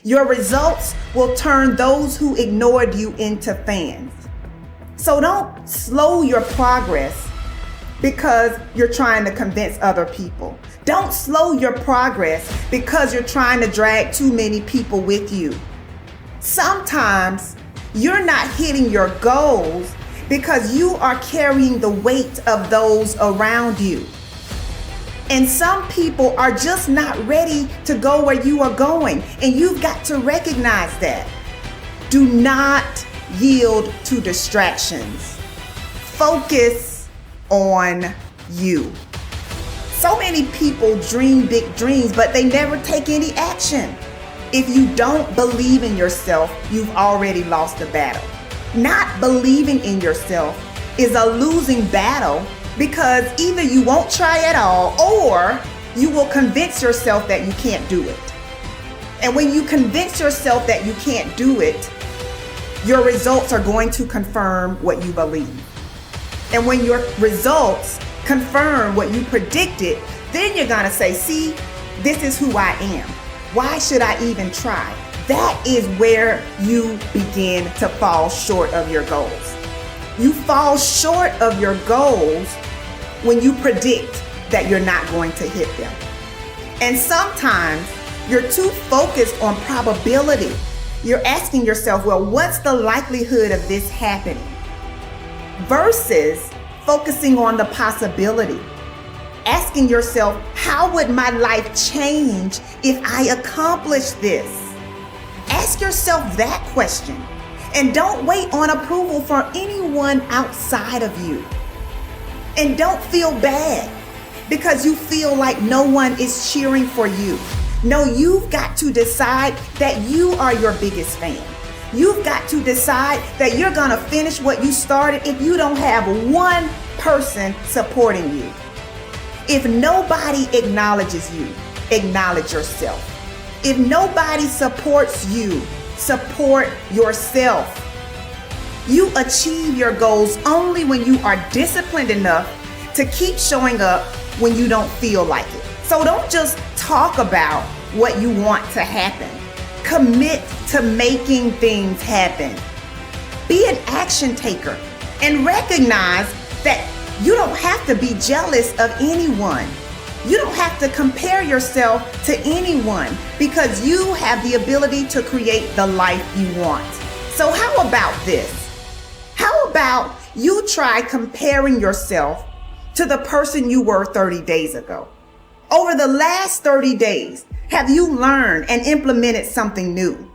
Your results will turn those who ignored you into fans. So don't slow your progress because you're trying to convince other people. Don't slow your progress because you're trying to drag too many people with you. Sometimes you're not hitting your goals because you are carrying the weight of those around you. And some people are just not ready to go where you are going, and you've got to recognize that. Do not yield to distractions. Focus on you. So many people dream big dreams, but they never take any action. If you don't believe in yourself, you've already lost the battle. Not believing in yourself is a losing battle because either you won't try at all or you will convince yourself that you can't do it. And when you convince yourself that you can't do it, your results are going to confirm what you believe. And when your results confirm what you predicted, then you're gonna say, see, this is who I am. Why should I even try? That is where you begin to fall short of your goals. You fall short of your goals when you predict that you're not going to hit them. And sometimes you're too focused on probability. You're asking yourself, well, what's the likelihood of this happening? Versus focusing on the possibility. Asking yourself, how would my life change if I accomplish this? Ask yourself that question. And don't wait on approval from anyone outside of you. And don't feel bad because you feel like no one is cheering for you. No, you've got to decide that you are your biggest fan. You've got to decide that you're gonna finish what you started if you don't have one person supporting you. If nobody acknowledges you, acknowledge yourself. If nobody supports you, support yourself. You achieve your goals only when you are disciplined enough to keep showing up when you don't feel like it. So don't just talk about what you want to happen. Commit to making things happen. Be an action taker and recognize that you don't have to be jealous of anyone. You don't have to compare yourself to anyone because you have the ability to create the life you want. So how about this? How about you try comparing yourself to the person you were 30 days ago? Over the last 30 days, have you learned and implemented something new?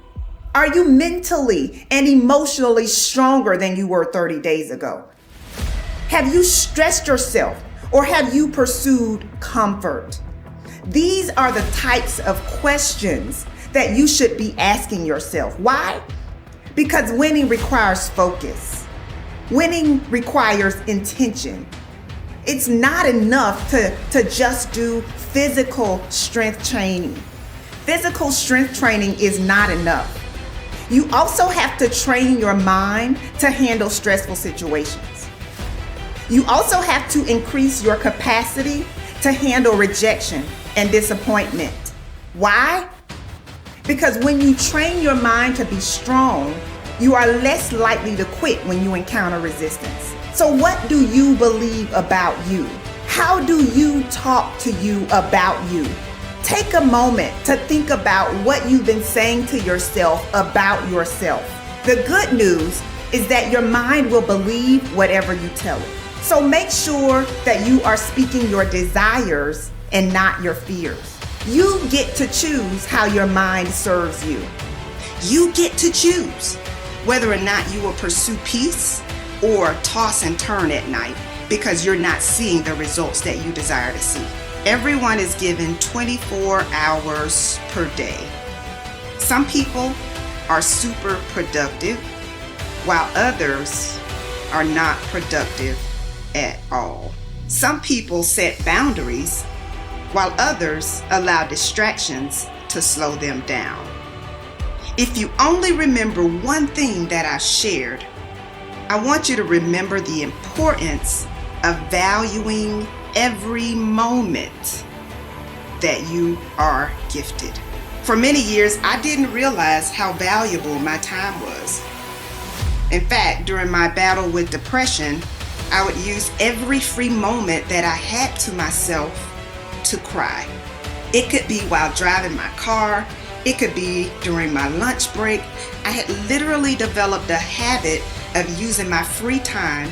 Are you mentally and emotionally stronger than you were 30 days ago? Have you stretched yourself or have you pursued comfort? These are the types of questions that you should be asking yourself. Why? Because winning requires focus. Winning requires intention. It's not enough to just do physical strength training. Physical strength training is not enough. You also have to train your mind to handle stressful situations. You also have to increase your capacity to handle rejection and disappointment. Why? Because when you train your mind to be strong, you are less likely to quit when you encounter resistance. So what do you believe about you? How do you talk to you about you? Take a moment to think about what you've been saying to yourself about yourself. The good news is that your mind will believe whatever you tell it. So make sure that you are speaking your desires and not your fears. You get to choose how your mind serves you. You get to choose whether or not you will pursue peace or toss and turn at night because you're not seeing the results that you desire to see. Everyone is given 24 hours per day. Some people are super productive while others are not productive at all. Some people set boundaries while others allow distractions to slow them down. If you only remember one thing that I shared, I want you to remember the importance of valuing every moment that you are gifted. For many years, I didn't realize how valuable my time was. In fact, during my battle with depression, I would use every free moment that I had to myself to cry. It could be while driving my car. It could be during my lunch break. I had literally developed a habit of using my free time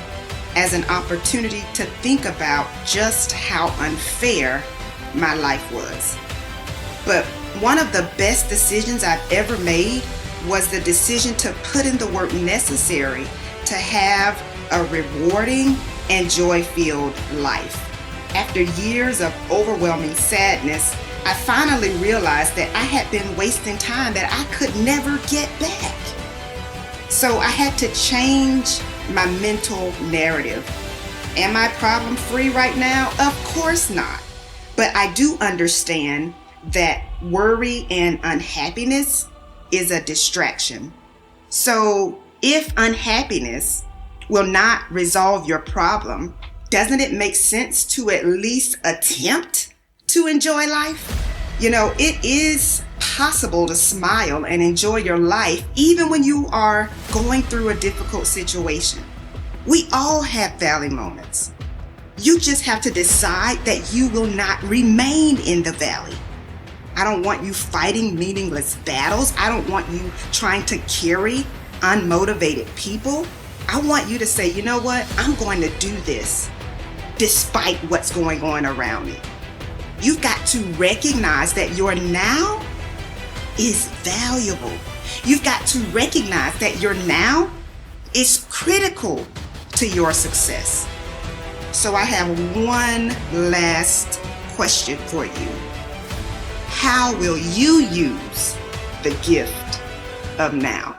as an opportunity to think about just how unfair my life was. But one of the best decisions I've ever made was the decision to put in the work necessary to have a rewarding and joy-filled life. After years of overwhelming sadness, I finally realized that I had been wasting time that I could never get back. So I had to change my mental narrative. Am I problem-free right now? Of course not. But I do understand that worry and unhappiness is a distraction. So if unhappiness will not resolve your problem, doesn't it make sense to at least attempt to enjoy life? You know, it is possible to smile and enjoy your life even when you are going through a difficult situation. We all have valley moments. You just have to decide that you will not remain in the valley. I don't want you fighting meaningless battles. I don't want you trying to carry unmotivated people. I want you to say, you know what? I'm going to do this despite what's going on around me. You've got to recognize that your now is valuable. You've got to recognize that your now is critical to your success. So I have one last question for you. How will you use the gift of now?